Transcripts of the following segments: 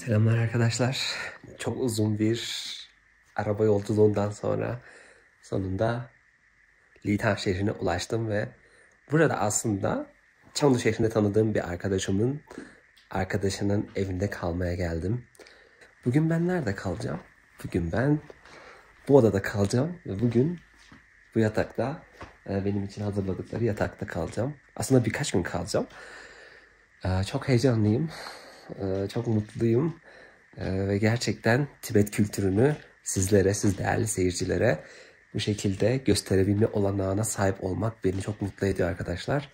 Selamlar arkadaşlar. Çok uzun bir araba yolculuğundan sonra sonunda Litan şehrine ulaştım ve burada aslında Chengdu şehrinde tanıdığım bir arkadaşının evinde kalmaya geldim. Bugün ben nerede kalacağım? Bugün ben bu odada kalacağım ve bugün bu yatakta, benim için hazırladıkları yatakta kalacağım. Aslında birkaç gün kalacağım. Çok heyecanlıyım. Çok mutluyum ve gerçekten Tibet kültürünü sizlere, siz değerli seyircilere bu şekilde gösterebilme olanağına sahip olmak beni çok mutlu ediyor arkadaşlar.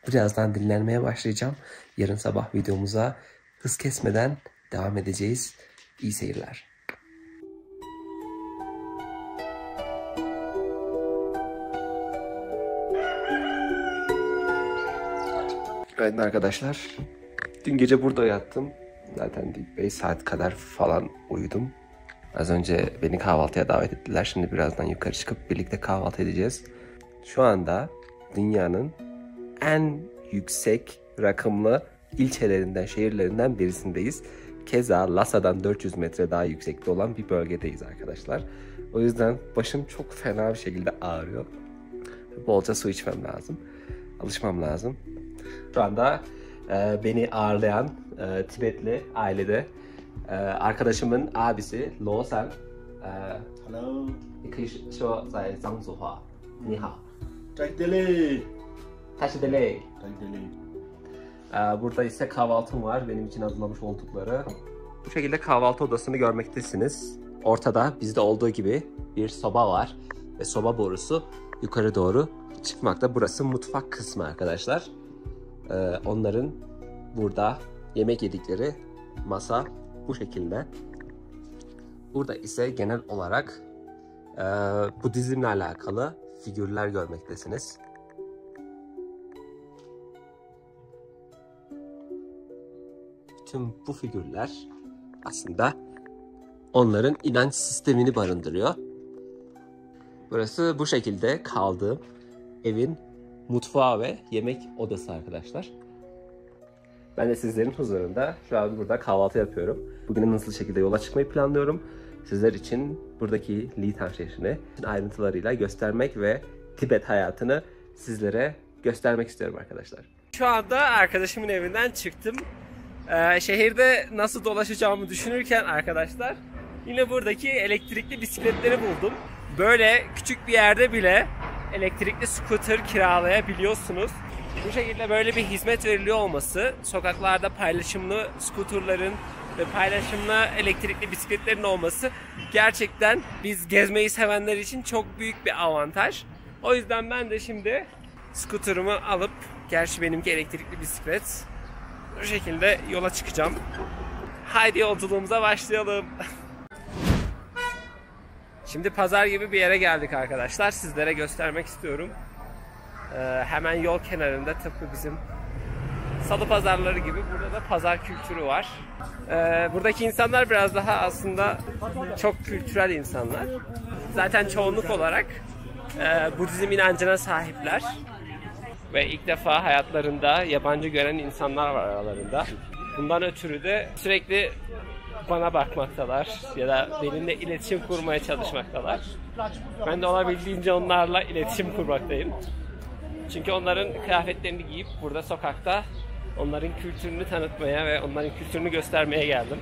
Birazdan dinlenmeye başlayacağım. Yarın sabah videomuza hız kesmeden devam edeceğiz. İyi seyirler. Evet arkadaşlar, dün gece burada yattım. Zaten 5 saat kadar falan uyudum. Az önce beni kahvaltıya davet ettiler. Şimdi birazdan yukarı çıkıp birlikte kahvaltı edeceğiz. Şu anda dünyanın en yüksek rakımlı ilçelerinden, şehirlerinden birisindeyiz. Keza Lhasa'dan 400 metre daha yüksekte olan bir bölgedeyiz arkadaşlar. O yüzden başım çok fena bir şekilde ağrıyor. Bolca su içmem lazım. Alışmam lazım. Şu anda beni ağırlayan Tibetli ailede arkadaşımın abisi Lo San. Hello. 你可以说在藏族话。你好。Taşdele. Taşdele. Taşdele. Burada ise kahvaltım var. Benim için hazırlamış oldukları. Bu şekilde kahvaltı odasını görmektesiniz. Ortada bizde olduğu gibi bir soba var. Ve soba borusu yukarı doğru çıkmakta. Burası mutfak kısmı arkadaşlar. Onların burada yemek yedikleri masa bu şekilde. Burada ise genel olarak Budizmle alakalı figürler görmektesiniz. Tüm bu figürler aslında onların inanç sistemini barındırıyor. Burası bu şekilde kaldığım evin mutfağı ve yemek odası arkadaşlar. Ben de sizlerin huzurunda şu an burada kahvaltı yapıyorum. Bugün en hızlı şekilde yola çıkmayı planlıyorum. Sizler için buradaki Litan şehrini ayrıntılarıyla göstermek ve Tibet hayatını sizlere göstermek istiyorum arkadaşlar. Şu anda arkadaşımın evinden çıktım. Şehirde nasıl dolaşacağımı düşünürken arkadaşlar yine buradaki elektrikli bisikletleri buldum. Böyle küçük bir yerde bile elektrikli scooter kiralayabiliyorsunuz. Bu şekilde böyle bir hizmet veriliyor olması, sokaklarda paylaşımlı scooterların ve paylaşımlı elektrikli bisikletlerin olması gerçekten biz gezmeyi sevenler için çok büyük bir avantaj. O yüzden ben de şimdi scooter'ımı alıp, gerçi benimki elektrikli bisiklet, bu şekilde yola çıkacağım. Haydi yolculuğumuza başlayalım. Şimdi pazar gibi bir yere geldik arkadaşlar. Sizlere göstermek istiyorum. Hemen yol kenarında tıpkı bizim salı pazarları gibi burada da pazar kültürü var. Buradaki insanlar biraz daha aslında çok kültürel insanlar. Zaten çoğunluk olarak Budizm inancına sahipler. Ve ilk defa hayatlarında yabancı gören insanlar var aralarında. Bundan ötürü de sürekli bana bakmaktalar ya da benimle iletişim kurmaya çalışmaktalar. Ben de olabildiğince onlarla iletişim kurmaktayım. Çünkü onların kıyafetlerini giyip burada sokakta onların kültürünü tanıtmaya ve onların kültürünü göstermeye geldim.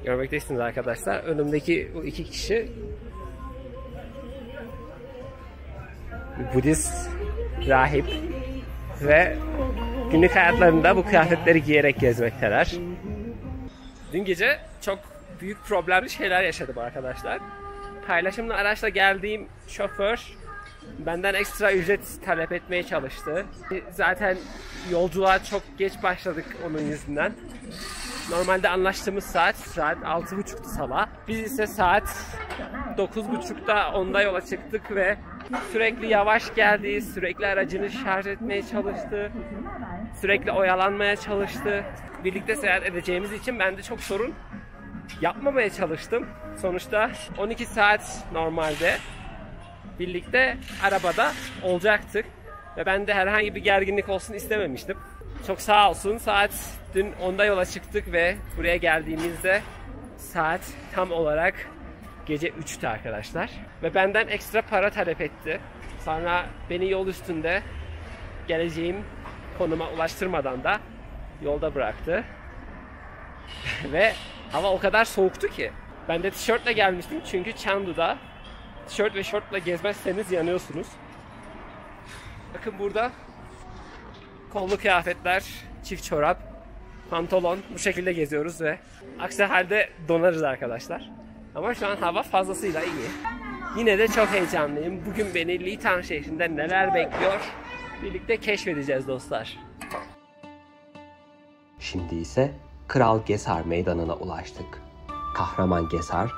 Görmektesiniz arkadaşlar. Önümdeki bu iki kişi Budist rahip ve günlük hayatlarında bu kıyafetleri giyerek gezmekteler. Dün gece çok büyük problemli şeyler yaşadım arkadaşlar. paylaşımlı araçla geldiğim şoför benden ekstra ücret talep etmeye çalıştı. Zaten yolculuğa çok geç başladık onun yüzünden. Normalde anlaştığımız saat 6.30'tu sabah. Biz ise saat 9.30'da 10'da yola çıktık ve sürekli yavaş geldi, sürekli aracını şarj etmeye çalıştı, sürekli oyalanmaya çalıştı. Birlikte seyahat edeceğimiz için ben de çok sorun yapmamaya çalıştım. Sonuçta 12 saat normalde birlikte arabada olacaktık ve ben de herhangi bir gerginlik olsun istememiştim. Çok sağ olsun, saat dün 10'da yola çıktık ve buraya geldiğimizde saat tam olarak gece 3'tü arkadaşlar. Ve benden ekstra para talep etti. Sonra beni yol üstünde geleceğim konuma ulaştırmadan da yolda bıraktı. Ve hava o kadar soğuktu ki. Ben de tişörtle gelmiştim çünkü Chengdu'da tişört ve şortla gezmezseniz yanıyorsunuz. Bakın burada kollu kıyafetler, çift çorap, pantolon, bu şekilde geziyoruz ve aksi halde donarız arkadaşlar. Ama şu an hava fazlasıyla iyi. Yine de çok heyecanlıyım. Bugün beni Litang şehrinde neler bekliyor birlikte keşfedeceğiz dostlar. Şimdi ise Kral Gesar Meydanı'na ulaştık. Kahraman Gesar,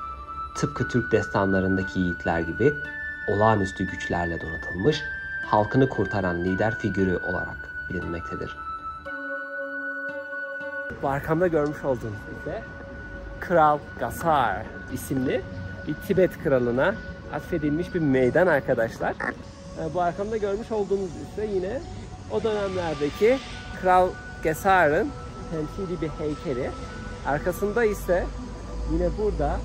tıpkı Türk destanlarındaki yiğitler gibi olağanüstü güçlerle donatılmış, halkını kurtaran lider figürü olarak bilinmektedir. Bu arkamda görmüş olduğunuz ise Kral Gesar isimli bir Tibet kralına atfedilmiş bir meydan arkadaşlar. Bu arkamda görmüş olduğunuz ise yine o dönemlerdeki Kral Gesar'ın temsili bir heykeli. Arkasında ise yine burada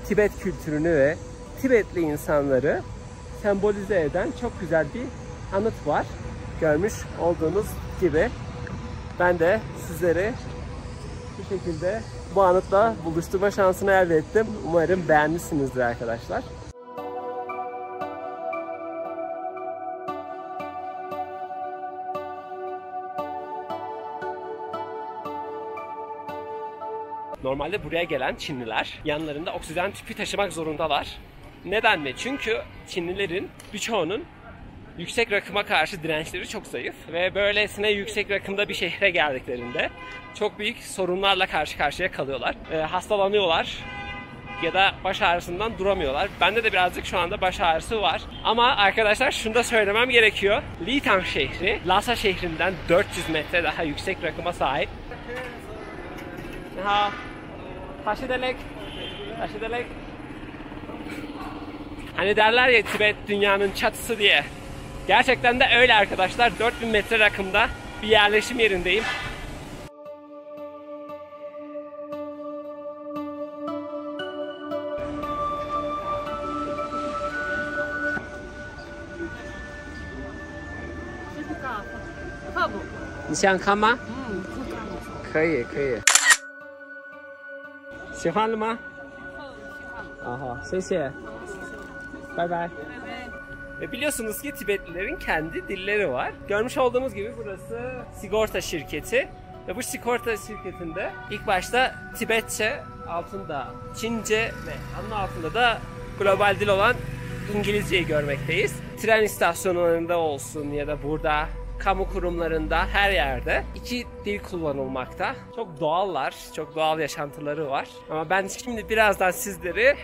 Tibet kültürünü ve Tibetli insanları sembolize eden çok güzel bir anıt var. Görmüş olduğunuz gibi ben de sizleri bu şekilde bu anıtla buluşturma şansını elde ettim. Umarım beğenmişsinizdir arkadaşlar. Normalde buraya gelen Çinliler yanlarında oksijen tüpü taşımak zorundalar. Neden mi? Çünkü Çinlilerin birçoğunun yüksek rakıma karşı dirençleri çok zayıf ve böylesine yüksek rakımda bir şehre geldiklerinde çok büyük sorunlarla karşı karşıya kalıyorlar. Hastalanıyorlar ya da baş ağrısından duramıyorlar. Bende de birazcık şu anda baş ağrısı var. Ama arkadaşlar şunu da söylemem gerekiyor. Litang şehri, Lhasa şehrinden 400 metre daha yüksek rakıma sahip. Taşıdelek. Hani derler ya Tibet dünyanın çatısı diye. Gerçekten de öyle arkadaşlar. 4000 metre rakımda bir yerleşim yerindeyim.你想看吗？可以，可以。喜欢了吗？好，谢谢。Bye bye. Ve biliyorsunuz ki Tibetlilerin kendi dilleri var. Görmüş olduğunuz gibi burası sigorta şirketi. Ve bu sigorta şirketinde ilk başta Tibetçe, altında Çince ve onun altında da global dil olan İngilizceyi görmekteyiz. Tren istasyonlarında olsun ya da burada kamu kurumlarında her yerde iki dil kullanılmakta. Çok doğallar, çok doğal yaşantıları var. Ama ben şimdi birazdan sizleri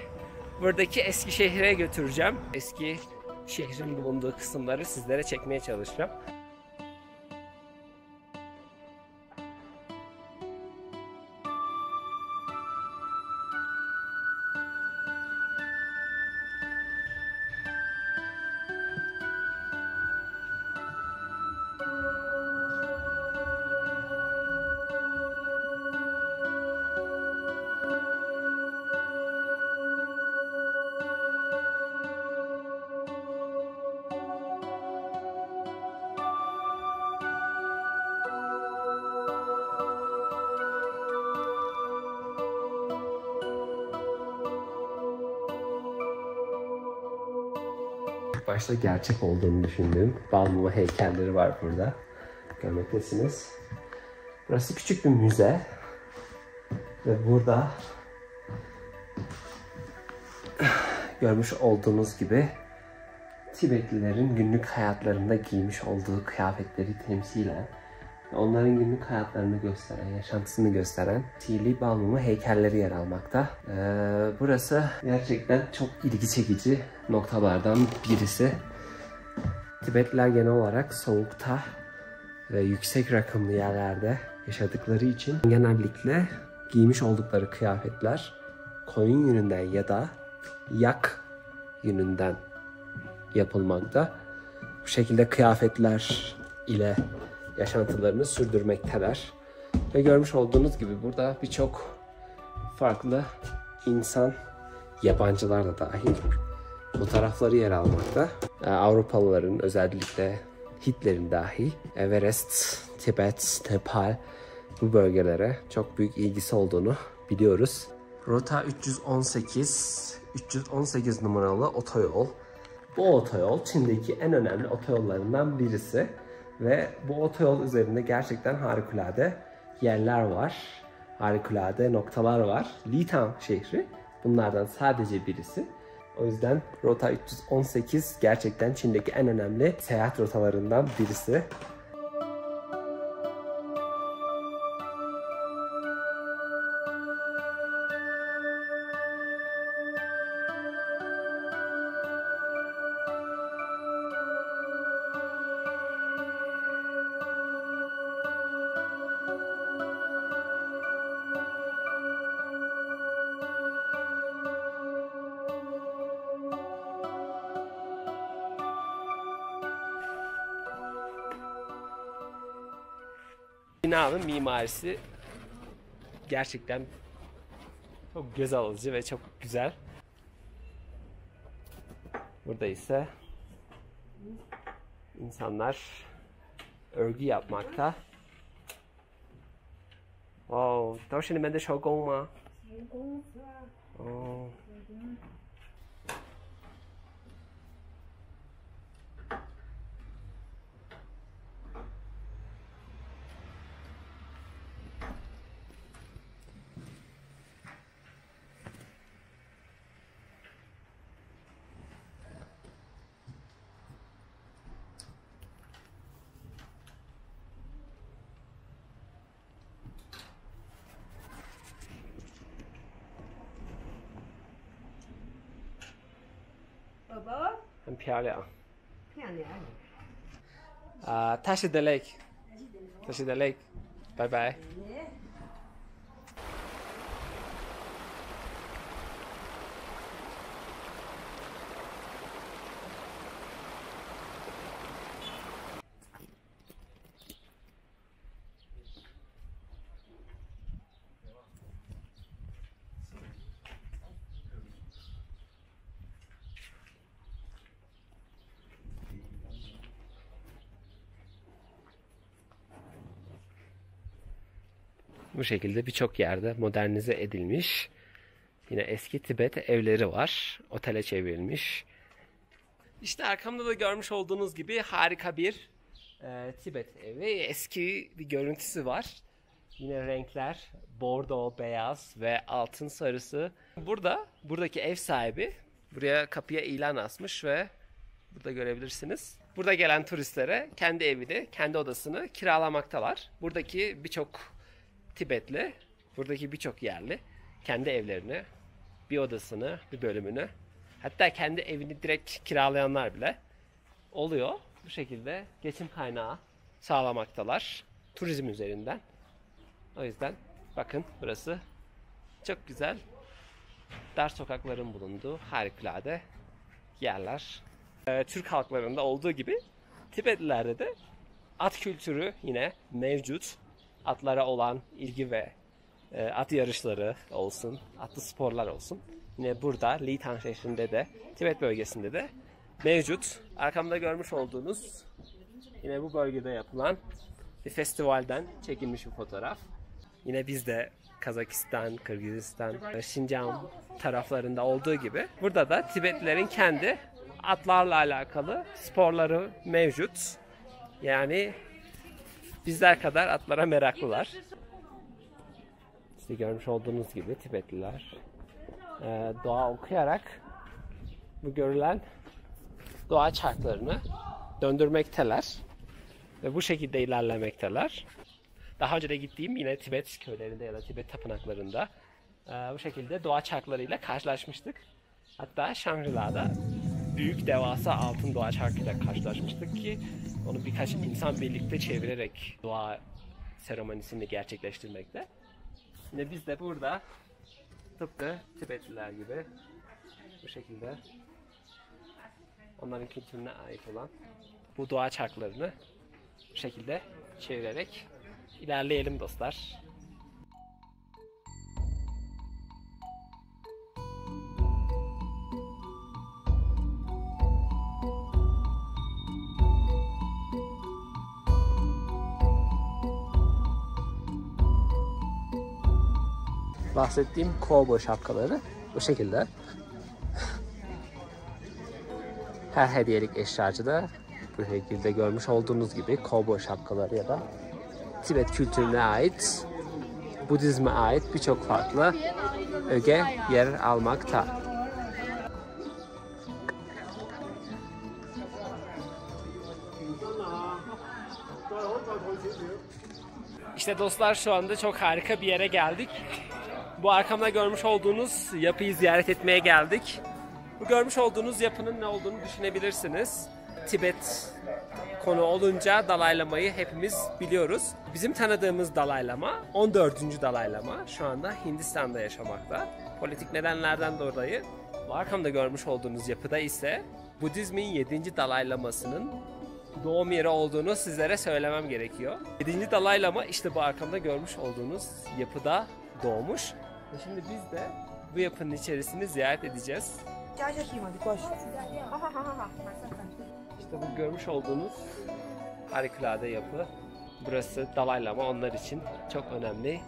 buradaki eski şehre götüreceğim. Eski şehrin bulunduğu kısımları sizlere çekmeye çalışacağım. Başta gerçek olduğunu düşündüğüm Balmumu heykelleri var burada. Görmektesiniz. Burası küçük bir müze. Ve burada görmüş olduğunuz gibi Tibetlilerin günlük hayatlarında giymiş olduğu kıyafetleri temsilen onların günlük hayatlarını gösteren, yaşantısını gösteren Tili Balmumu heykelleri yer almakta. Burası gerçekten çok ilgi çekici noktalardan birisi. Tibetliler genel olarak soğukta ve yüksek rakımlı yerlerde yaşadıkları için genellikle giymiş oldukları kıyafetler koyun yününden ya da yak yününden yapılmakta. Bu şekilde kıyafetler ile yaşantılarını sürdürmekteler. Ve görmüş olduğunuz gibi burada birçok farklı insan, yabancılar da dahil fotoğrafları yer almakta. Avrupalıların, özellikle Hitler'in dahi Everest, Tibet, Nepal bu bölgelere çok büyük ilgisi olduğunu biliyoruz. Rota 318 numaralı otoyol. Bu otoyol Çin'deki en önemli otoyollarından birisi ve bu otoyol üzerinde gerçekten harikulade yerler var. Harikulade noktalar var. Litang şehri bunlardan sadece birisi. O yüzden Rota 318 gerçekten Çin'deki en önemli seyahat rotalarından birisi. Binanın mimarisi gerçekten çok göz alıcı ve çok güzel. Burada ise insanlar örgü yapmakta. Wow, 都是你们的手工吗？手工是啊。哦。很漂亮。漂亮。Tashi the lake. Tashi the lake. Bye bye. Bu şekilde birçok yerde modernize edilmiş. Yine eski Tibet evleri var. Otele çevrilmiş. İşte arkamda da görmüş olduğunuz gibi harika bir Tibet evi. Eski bir görüntüsü var. Yine renkler bordo, beyaz ve altın sarısı. Buradaki ev sahibi buraya kapıya ilan asmış ve burada görebilirsiniz. Burada gelen turistlere kendi evini, kendi odasını kiralamaktalar. Buradaki birçok Tibetli, buradaki birçok yerli kendi evlerini, bir odasını, bir bölümünü, hatta kendi evini direkt kiralayanlar bile oluyor. Bu şekilde geçim kaynağı sağlamaktalar turizm üzerinden. O yüzden bakın burası çok güzel, dar sokakların bulunduğu harikulade yerler. Türk halklarında olduğu gibi Tibetlilerde de at kültürü yine mevcut. Atlara olan ilgi ve at yarışları olsun, atlı sporlar olsun. Yine burada Litang şehrinde de, Tibet bölgesinde de mevcut. Arkamda görmüş olduğunuz yine bu bölgede yapılan bir festivalden çekilmiş bir fotoğraf. Yine biz de Kazakistan, Kırgızistan, Şincan taraflarında olduğu gibi burada da Tibetlilerin kendi atlarla alakalı sporları mevcut. Yani bizler kadar atlara meraklılar. İşte görmüş olduğunuz gibi Tibetliler dua okuyarak bu görülen doğa çarklarını döndürmekteler ve bu şekilde ilerlemekteler. Daha önce de gittiğim yine Tibet köylerinde ya da Tibet tapınaklarında bu şekilde doğa çarklarıyla karşılaşmıştık. Hatta Shangri-La'da büyük devasa altın doğa çarkıyla karşılaşmıştık ki onu birkaç insan birlikte çevirerek doğa seremonisini gerçekleştirmekte. Yine biz de burada tıpkı Tibetliler gibi bu şekilde onların kültürüne ait olan bu doğa çarklarını bu şekilde çevirerek ilerleyelim dostlar. Bahsettiğim kovboy şapkaları bu şekilde. Her hediyelik eşyacıda bu şekilde görmüş olduğunuz gibi kovboy şapkaları ya da Tibet kültürüne ait, Budizme ait birçok farklı öge yer almakta. İşte dostlar şu anda çok harika bir yere geldik. Bu arkamda görmüş olduğunuz yapıyı ziyaret etmeye geldik. Bu görmüş olduğunuz yapının ne olduğunu düşünebilirsiniz. Tibet konu olunca Dalai Lama'yı hepimiz biliyoruz. Bizim tanıdığımız Dalai Lama 14. Dalai Lama şu anda Hindistan'da yaşamakta. Politik nedenlerden dolayı bu arkamda görmüş olduğunuz yapıda ise Budizmin 7. Dalai Laması'nın doğum yeri olduğunu sizlere söylemem gerekiyor. 7. Dalai Lama işte bu arkamda görmüş olduğunuz yapıda doğmuş. Ve şimdi biz de bu yapının içerisini ziyaret edeceğiz. İşte bu görmüş olduğunuz harikulade yapı. Burası Dalai Lama onlar için çok önemli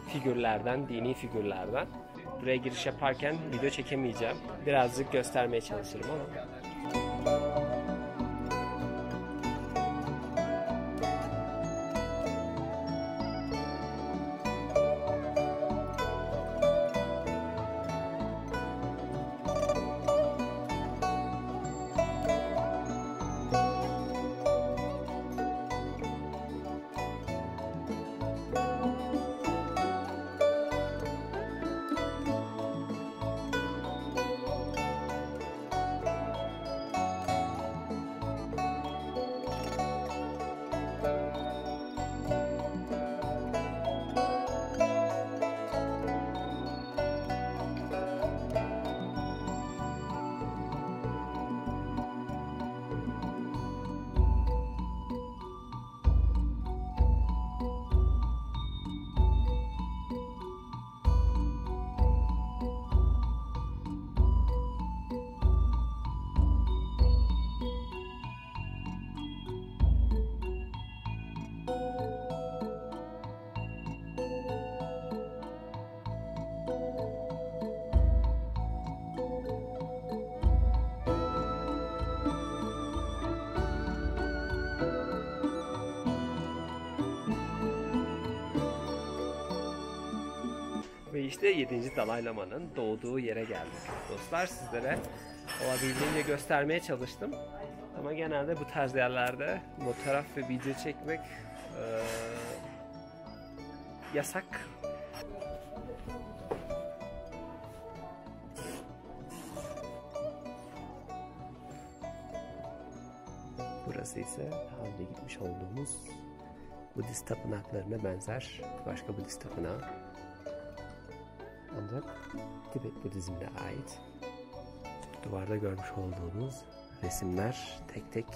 figürlerden, dini figürlerden. Buraya giriş yaparken video çekemeyeceğim. Birazcık göstermeye çalışırım ama. Ve işte 7. Dalai Lama'nın doğduğu yere geldik. Dostlar sizlere olabildiğince göstermeye çalıştım. Ama genelde bu tarz yerlerde fotoğraf ve video çekmek yasak. Burası ise daha önce gitmiş olduğumuz Budist tapınaklarına benzer başka Budist tapınağı. Ancak Tibet Budizmine ait. Duvarda görmüş olduğunuz resimler tek tek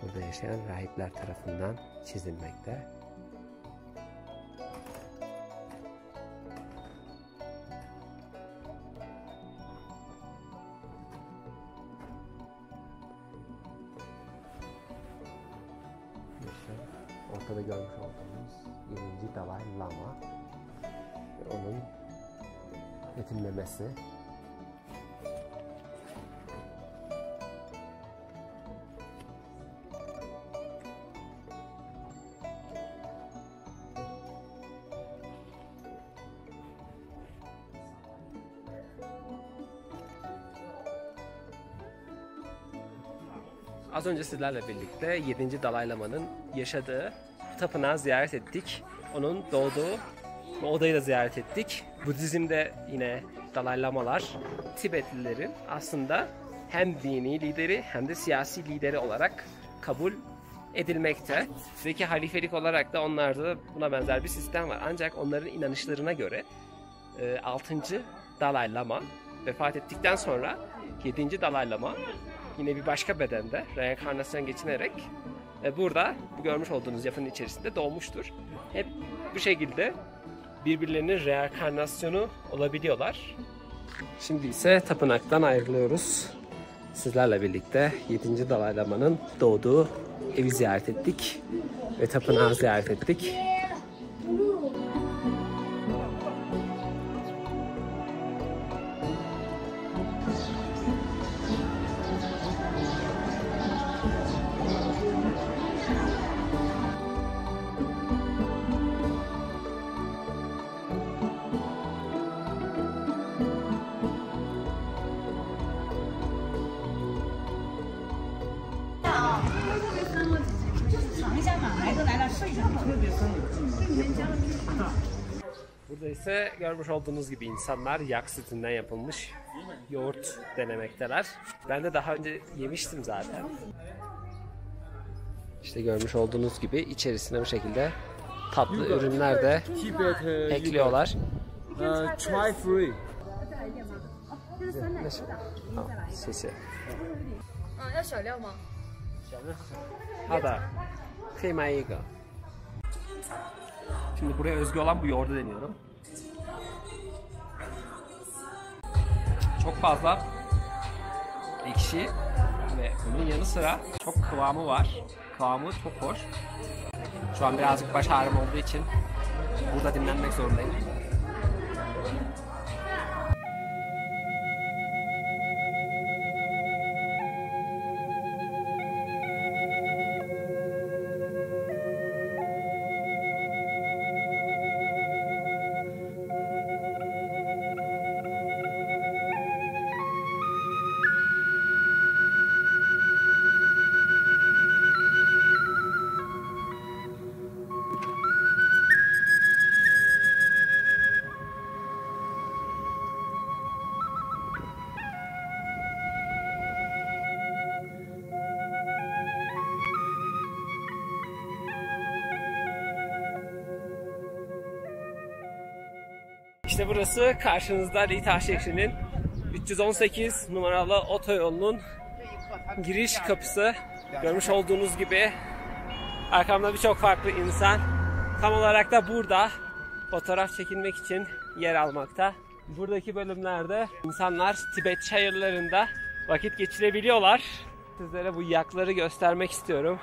burada yaşayan rahipler tarafından çizilmekte. İşte ortada görmüş olduğunuz 7. Dalai Lama ve onun betimlemesi. Az önce sizlerle birlikte 7. Dalai Lama'nın yaşadığı tapınağı ziyaret ettik. Onun doğduğu odayı da ziyaret ettik. Budizm'de yine Dalai Lamalar Tibetlilerin aslında hem dini lideri hem de siyasi lideri olarak kabul edilmekte. Zeki halifelik olarak da onlarda buna benzer bir sistem var. Ancak onların inanışlarına göre 6. Dalai Lama vefat ettikten sonra 7. Dalai Lama yine bir başka bedende reenkarnasyon geçinerek burada bu görmüş olduğunuz yapının içerisinde doğmuştur. Hep bu şekilde birbirlerinin reenkarnasyonu olabiliyorlar. Şimdi ise tapınaktan ayrılıyoruz. Sizlerle birlikte 7. Dalai Lama'nın doğduğu evi ziyaret ettik ve tapınağı ziyaret ettik. Burada ise görmüş olduğunuz gibi insanlar yak sütünden yapılmış yoğurt denemekteler. Ben de daha önce yemiştim zaten. İşte görmüş olduğunuz gibi içerisine bu şekilde tatlı ürünler de ekliyorlar. Try free. 好，谢谢。要小料吗？好的，可以买一个。Şimdi buraya özgü olan bu yoğurdu deniyorum. Çok fazla ekşi ve bunun yanı sıra çok kıvamı var. Kıvamı çok hoş. Şu an birazcık baş ağrım olduğu için burada dinlenmek zorundayım. İşte burası karşınızda Lita şehrinin 318 numaralı otoyolunun giriş kapısı. Görmüş olduğunuz gibi arkamda birçok farklı insan tam olarak da burada fotoğraf çekilmek için yer almakta. Buradaki bölümlerde insanlar Tibet çayırlarında vakit geçirebiliyorlar. Sizlere bu yakları göstermek istiyorum.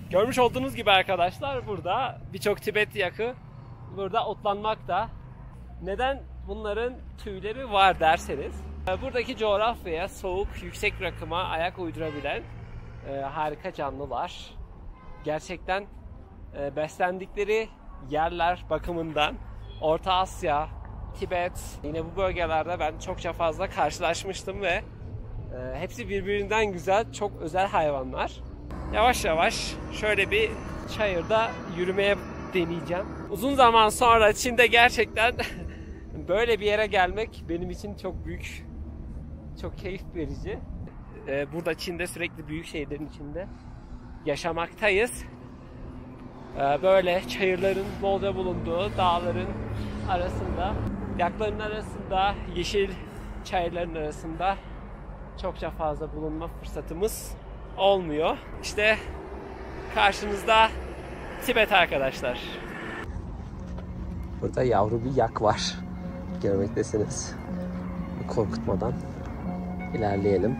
Görmüş olduğunuz gibi arkadaşlar burada birçok Tibet yakı burada otlanmakta. Neden bunların tüyleri var derseniz buradaki coğrafyaya soğuk, yüksek rakıma ayak uydurabilen harika canlılar. Gerçekten beslendikleri yerler bakımından Orta Asya, Tibet yine bu bölgelerde ben çokça fazla karşılaşmıştım ve hepsi birbirinden güzel, çok özel hayvanlar. Yavaş yavaş şöyle bir çayırda yürümeye deneyeceğim. Uzun zaman sonra Çin'de gerçekten böyle bir yere gelmek benim için çok büyük, çok keyif verici. Burada Çin'de sürekli büyük şehirlerin içinde yaşamaktayız. Böyle çayırların bolca bulunduğu dağların arasında, yakların arasında, yeşil çayırların arasında çokça fazla bulunma fırsatımız olmuyor. İşte karşınızda Tibet arkadaşlar. Burada yavru bir yak var. Görmektesiniz. Korkutmadan ilerleyelim.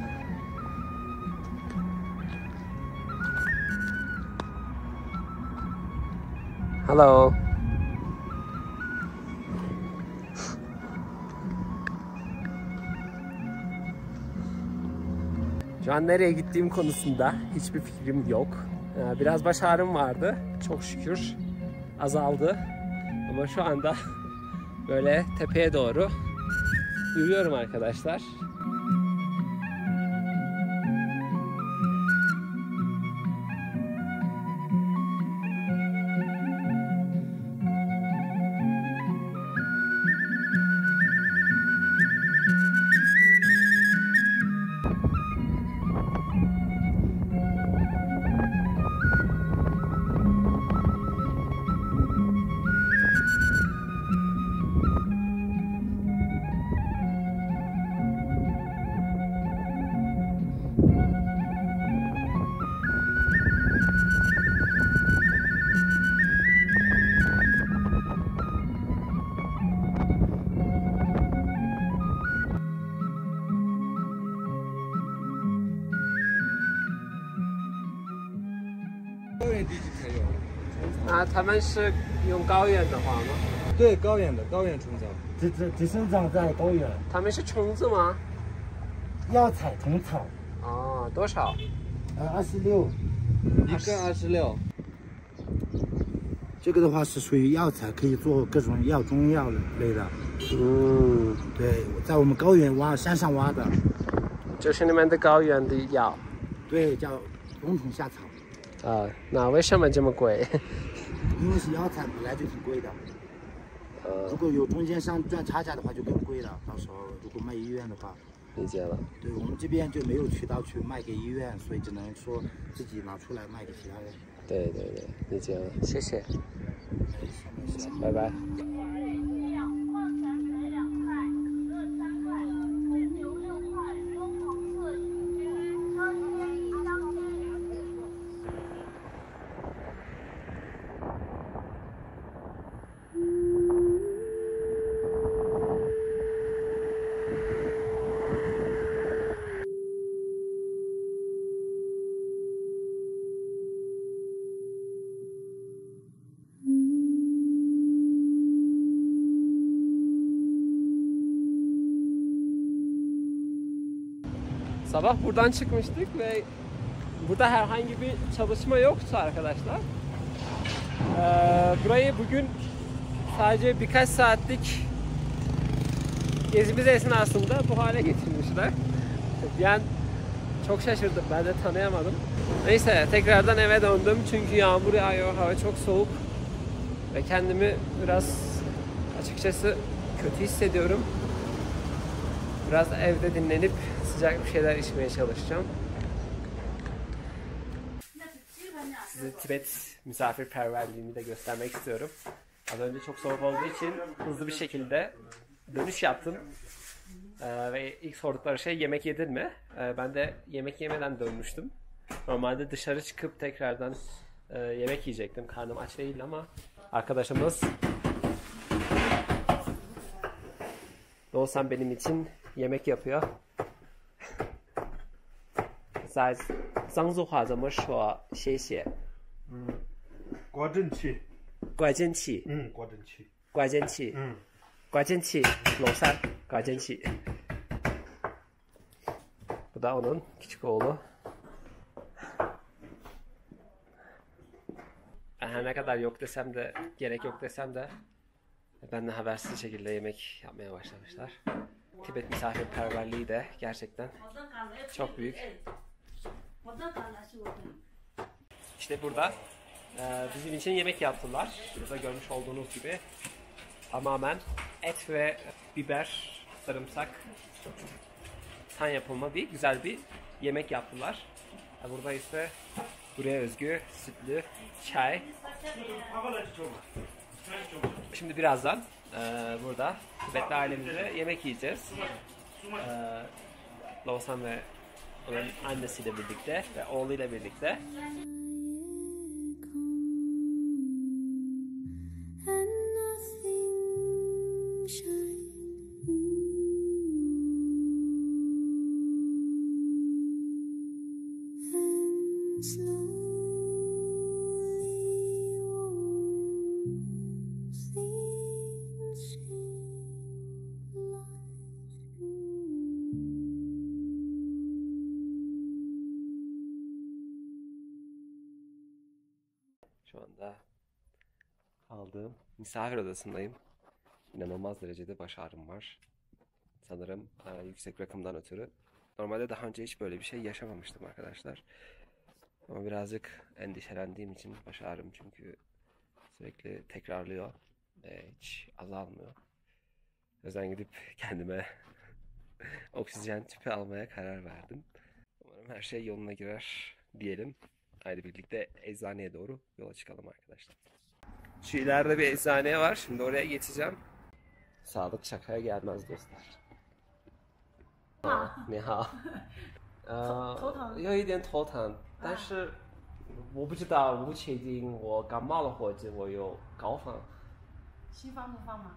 Hello. Şu an nereye gittiğim konusunda hiçbir fikrim yok. Biraz baş ağrım vardı. Çok şükür azaldı. Ama şu anda böyle tepeye doğru yürüyorum arkadaşlar.他们是用高原的话吗？对，高原虫草。只生长在高原。他们是虫子吗？药材虫草。哦，多少？26。一个26。这个的话是属于药材，可以做各种中药类的。嗯，对，在我们高原山上挖的。就是你们的高原的药。对，叫冬虫夏草。那为什么这么贵？因为是药材，本来就挺贵的。如果有中间商赚差价的话，就更贵了。到时候如果卖医院的话，理解了。对我们这边就没有渠道去卖给医院，所以只能说自己拿出来卖给其他人。对，理解了，谢谢。拜拜。Sabah buradan çıkmıştık ve burada herhangi bir çalışma yoktu arkadaşlar. Burayı bugün sadece birkaç saatlik gezimiz esnasında bu hale getirmişler. Yani çok şaşırdım, ben de tanıyamadım. Neyse tekrardan eve döndüm çünkü yağmur yağıyor, hava çok soğuk ve kendimi biraz açıkçası kötü hissediyorum. Biraz evde dinlenip sıcak bir şeyler içmeye çalışacağım. Size Tibet misafirperverliğini de göstermek istiyorum. Az önce çok soğuk olduğu için hızlı bir şekilde dönüş yaptım. Ve ilk sordukları şey yemek yedin mi? Ben de yemek yemeden dönmüştüm. Normalde dışarı çıkıp tekrardan yemek yiyecektim. Karnım aç değil ama arkadaşımız Doğusan benim için yemek yapıyor. 在藏族话怎么说谢谢？挂正气。挂正气。挂正气。挂正气。挂正气。Doğusan挂正气。Bu da onun küçük oğlu. Ben her ne kadar yok desem de, gerek yok desem de benden habersiz şekilde yemek yapmaya başlamışlar. Tibet misafirperverliği de gerçekten çok büyük. İşte burada bizim için yemek yaptılar. Burada görmüş olduğunuz gibi tamamen et ve biber, sarımsak tan yapılma bir güzel bir yemek yaptılar. Burada ise buraya özgü sütlü çay. Şimdi birazdan burada Tibetli ailemizle yemek yiyeceğiz. Doğusan ve onun annesiyle birlikte ve oğluyla birlikte. kaldığım misafir odasındayım. İnanılmaz derecede baş ağrım var. Sanırım yüksek rakımdan ötürü. Normalde daha önce hiç böyle bir şey yaşamamıştım arkadaşlar. Ama birazcık endişelendiğim için baş ağrım çünkü sürekli tekrarlıyor. Hiç azalmıyor. O yüzden gidip kendime oksijen tüpü almaya karar verdim. Umarım her şey yoluna girer diyelim. Haydi birlikte eczaneye doğru yola çıkalım arkadaşlar. Şu ileride bir eczane var. Şimdi oraya geçeceğim. Sağlık şakaya gelmez dostlar. 你好，头疼有一点头疼，但是我不知道，我不确定我感冒了或者我有高反。西方不放吗？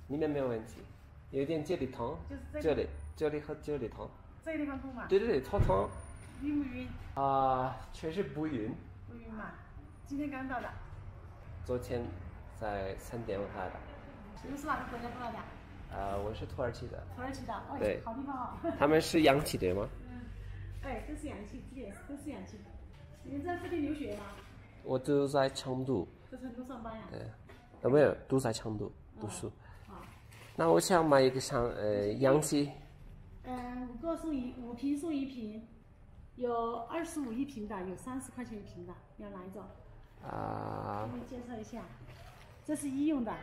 里面没有问题，有一点这里疼，就是这里和这里疼。这个地方痛吗？对对对，头疼。晕不晕？确实不晕。不晕嘛。今天刚到的。昨天在3点来的。你们是哪个国家过来的？我是土耳其的。土耳其的，哦，对好地方哦。他们是洋气的吗？哎，都是洋气，这也是都是洋气。你们在这边留学吗？我都在成都。在成都上班呀？对。没有，都在成都读书。那我想买一个洋气。5个送5瓶送1瓶，有25一瓶的，有30块钱一瓶的，要哪一种？给你介绍一下，这是医用的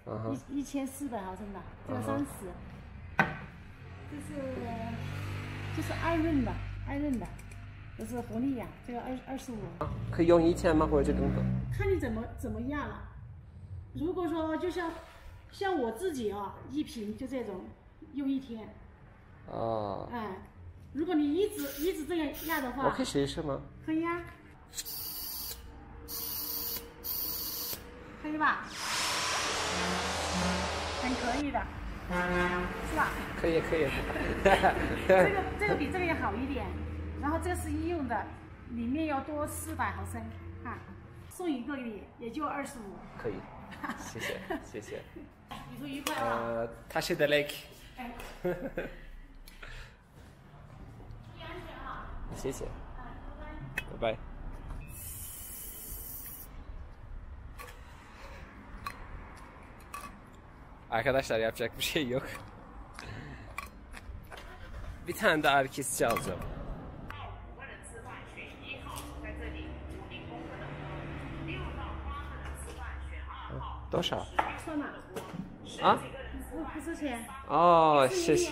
，1400毫升的，这个30。这是艾润的，这是活力呀，这个25。可以用1天吗？或者更多？看你怎么样了。如果说就像我自己1瓶就这种用1天。如果你一直这样压的话，我可以试一试吗？可以呀，可以吧？很可以的，是吧？可以。这个比这个要好一点，然后这个是医用的，里面要多400毫升，送1个也就25。可以，谢谢。旅途愉快啊！taş ederek。谢谢，拜拜。Arkadaşlar yapacak bir şey yok. Bir tane de ağrı kesici alacağım. 多少？算了。不收钱。哦，谢谢。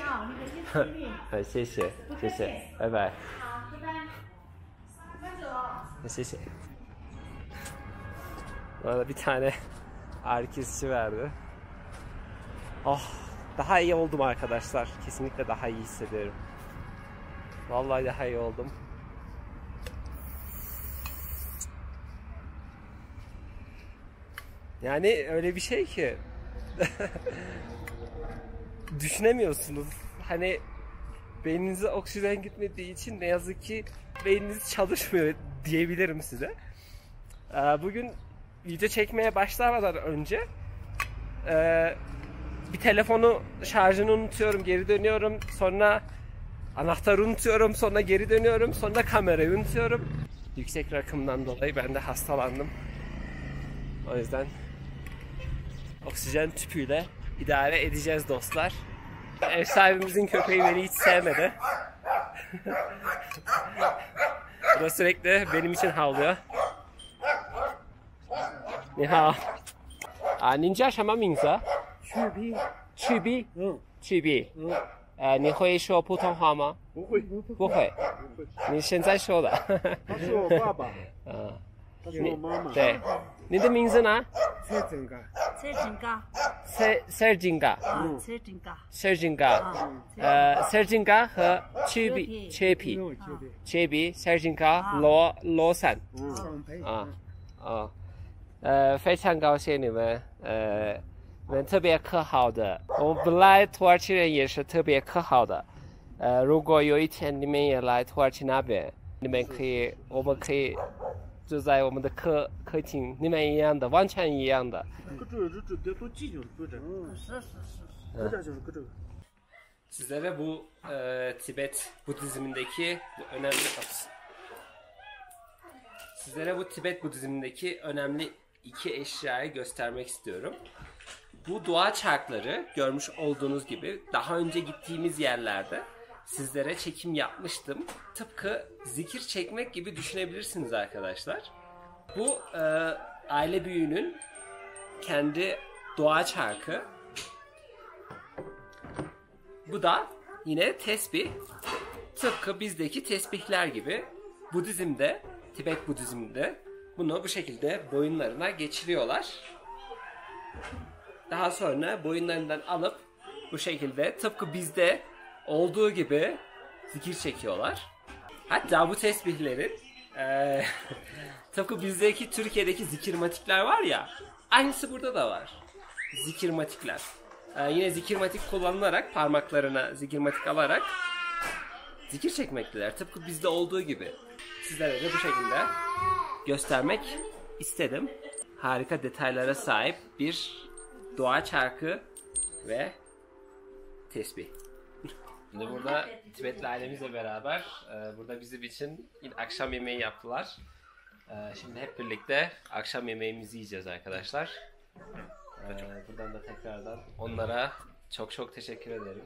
谢谢。谢谢，拜拜。好，拜拜。慢走。谢谢. Bana bir tane ağrı kesici verdi. Oh, daha iyi oldum arkadaşlar. Kesinlikle daha iyi hissediyorum. Vallahi daha iyi oldum. Yani öyle bir şey ki düşünemiyorsunuz. Hani beyninize oksijen gitmediği için ne yazık ki beyniniz çalışmıyor diyebilirim size. Bugün video çekmeye başlamadan önce bir telefonu şarjını unutuyorum, geri dönüyorum. Sonra anahtarı unutuyorum, sonra geri dönüyorum. Sonra kamerayı unutuyorum. Yüksek rakımdan dolayı ben de hastalandım. O yüzden oksijen tüpüyle idare edeceğiz dostlar. Ev sahibimizin köpeği beni hiç sevmedi. Bu da sürekli benim için havlıyor. 你好，您叫什么名字？去逼。去逼。你会说普通话吗？不会。你现在说的。他是我爸爸。他是我妈妈。对，你的名字呢？ Sercinga 和 Çebi Sercinga罗伞非常高兴你们特别可好的，我们本来土耳其人也是特别可好的，如果有一天你们也来土耳其那边，我们可以就在我们的客厅，你们一样的，完全一样的。Sizlere bu Tibet Budizmindeki önemli iki eşyayı göstermek istiyorum. Bu dua çarkları görmüş olduğunuz gibi daha önce gittiğimiz yerlerde sizlere çekim yapmıştım. Tıpkı zikir çekmek gibi düşünebilirsiniz arkadaşlar. Bu aile büyüğünün kendi dua çarkı. Bu da yine tesbih. Tıpkı bizdeki tesbihler gibi Budizm'de, Tibet Budizm'de bunu bu şekilde boyunlarına geçiriyorlar. Daha sonra boyunlarından alıp bu şekilde tıpkı bizde olduğu gibi zikir çekiyorlar. Hatta bu tesbihlerin tıpkı bizdeki Türkiye'deki zikirmatikler var ya, aynısı burada da var. Zikirmatikler. Yine zikirmatik kullanılarak parmaklarına zikirmatik alarak zikir çekmekteler. Tıpkı bizde olduğu gibi. Sizlere de bu şekilde göstermek istedim. Harika detaylara sahip bir dua çarkı ve tesbih. Şimdi burada Tibetli ailemizle beraber burada bizim için akşam yemeği yaptılar. Şimdi hep birlikte akşam yemeğimizi yiyeceğiz arkadaşlar. Buradan da tekrardan onlara çok çok teşekkür ederim.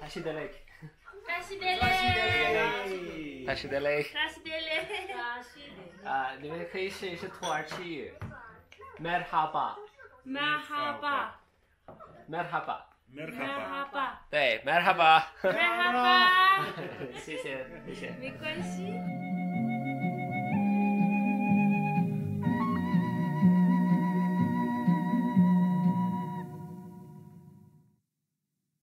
Taşı delek. Taşı delek. Taşı delek. Taşı delek. 你们可以试一试土耳其语。Merhaba. Merhaba. Merhaba. Merhaba. 对，merhaba. Merhaba. 谢谢，谢谢。没关系。